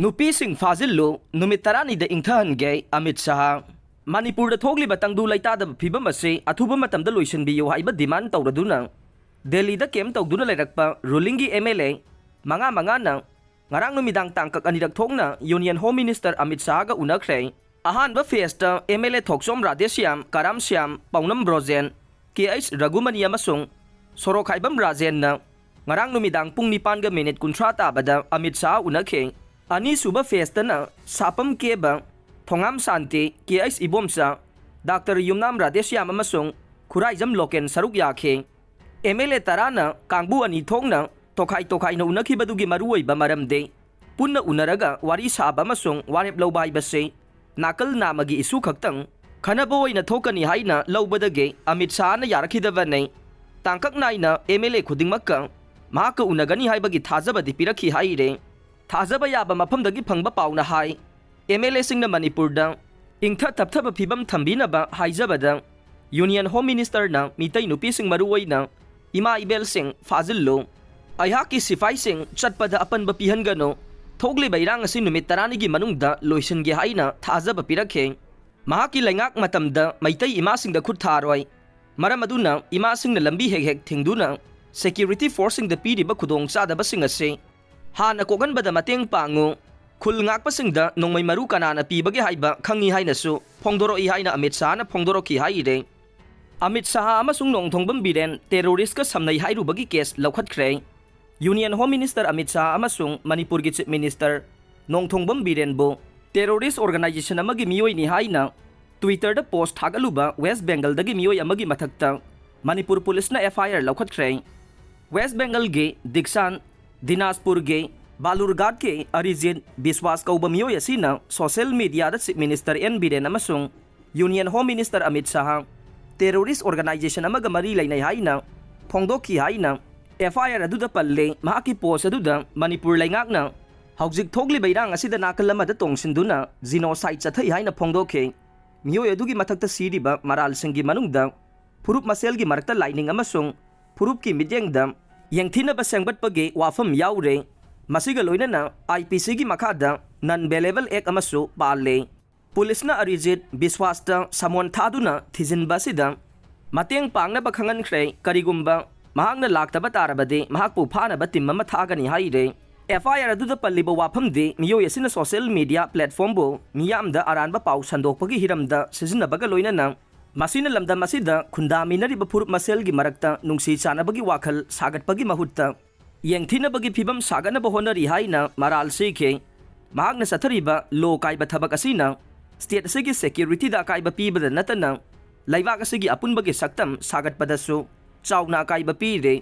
नुपीसिंग फाजिल्लु नुमित तरानीदा इंथहनगे अमित शाह मणिपुर थोगलिबा तंगदु लैतादब फिबम असे अथुबा मतमदा लोइसनबियो हाइबा डिमांड तौरदुना दिल्लीदा केम तौदुना लेरकपा रूलिंगी एमएलए मंगा ngarang numidang tangkak anirak thokna union home minister Amit Shah गा उनखरे अहानबा फेस्टा एमएलए थोकसोम राधेश्याम कारामश्याम पौनम ब्रोजेन केएच रघुमनी अमसुंग Sorokhaibam Rajen ngarang numidang pung 9 ga minute 30 tabada Amit Shah उनखे अनि सुबा फेस्टना सापम केबा थोंगाम शांति केएच इबोमसा डॉक्टर युमनाम राधेश्याम अमसुंग खुराइजम लोकेन सरुक याखे एमएलए तराना कांगबु अनि थोंगना तोखाई न उनखिबदुगी मरुओइबा मरमदे पुन्ना उनरगा वारी साबा अमसुंग वारेप लौबा हाइबसे नाकल नामगी इशू खक्तंग खनबो ओइना थोकनी हाइना लौबदगे अमित शाहना यारखिदबने तांकक नाइना एमएलए खुदिंगमक्का महाका उनगनी हाइबगी थाजबदि पिरखि हाइरे थाजबा याबा मफमदगी फंगबा पाउना हाइ एमएलए सिंगना मणिपुरदा इंथा थपथब फिबम थंबिनबा हाइजबदा यूनियन होम मिनिस्टरना मितै नुपीसिंग मरुओइना इमा इबेल सिंह फाजिल्लो अयाकी सिफाई सिंह चटपद अपन पीहनगनो थोगले बैरांग असि नुमित तरानीगी मनुंगदा लोइसनगे हाइना थाजब पिरखे महाकी लैंगाक मतमदा मैतै इमा सिंह द खुद थारोय मरम अदुना इमा सिंह न लंबी हेक थिंगदुना सिक्योरिटी फोर्स सिंह द पीरिबा खुदोंग चादबा सिंह असे हाना कोगनबदा मतेंग पांगु खुल ngakpa सिंह द नोंमै मरु कनाना पीबगे हाइबा खंगी हाइनासु फोंगदोरोइ हाइना अमित शाहना फोंगदोरोखि हाइरे अमित शाह अमसुंग नोंथोंबम बिरेन टेरोरिस्ट का समनै हाइरुबगी केस लौखतख्रे union home minister Amit Shah अमसुंग मणिपुर की चीफ मिनिस्टर नोंथोंबम बिरेनबो टेरोरिस्ट ऑर्गेनाइजेशन अमगी मियोइनी हाइना ट्विटर द पोस्ट थागलुबा वेस्ट बेंगल दगी मियोइ अमगी मथक्ता मणिपुर पुलिस ना एफआईआर लौखतख्रे वेस्ट बेंगल गे दिक्सान दिनाजपुर गे बालुरघाट के अरिजित विश्वास कौब मियोइ असिना सोशल मीडिया द चीफ मिनिस्टर एन बिरेन अमसुंग union home minister Amit Shah terrorist organisation अमगा मरी लैनै हाइना फोंगदोखि हाइना एफआईआर अदुदा पल्ले महाकी पोस्ट अदुदा मणिपुर लैंगाकना हौजिक थोगलिबा इरांग असिदा नाकल अमदा तोंगसिनदुना जिनोसाइड चथै हाइना फोंगदोखे मियोइ अदुगी मथक्ता सिरिबा मराल सिंगी मनुंगदा फुरुप मसेलगी मरक्ता लाइनिंग अमसुंग फुरुपकी मित्येंगदा यंगथिनबा सेंगबटपगे वाफम याउरे मसिगा लोइनना आईपीसी की मखादा नन बेलेबल एक अमसु पाले पुलिसना अरिजित विश्वासता समोन थादुना थिजिनबासिदा मतेंग पांगनबा खंगनख्रे करिगुंबा महांगना लाक्तबा तारबदे महाकपु फानबा तिम्मा थागनी हाइरे एफआईआर अदुदा पल्लिबा वाफमदे मियोइ असिना सोशल मीडिया प्लेटफॉर्म बो मियामदा अरानबा पाउ संदोकपगी हिरमदा सिजिनबगा लोइनना मसिना लमदम असिदा खुंदामिनरिबा फुरुप मसेलगी मरक्ता नुंगसी चानबगी वाखल सागटपगी महुत्ता यंगथिनबगी फिबम सागनबा होनरी हाइना मराल सेखे महांगना सथरिबा लो काइबा थबक असिना स्टेट असिगी सिक्योरिटी दा काइबा पीबदा नतना लैबाक असिगी अपुनबगी सक्तम सागटपदसु चाउना काइबा पीरे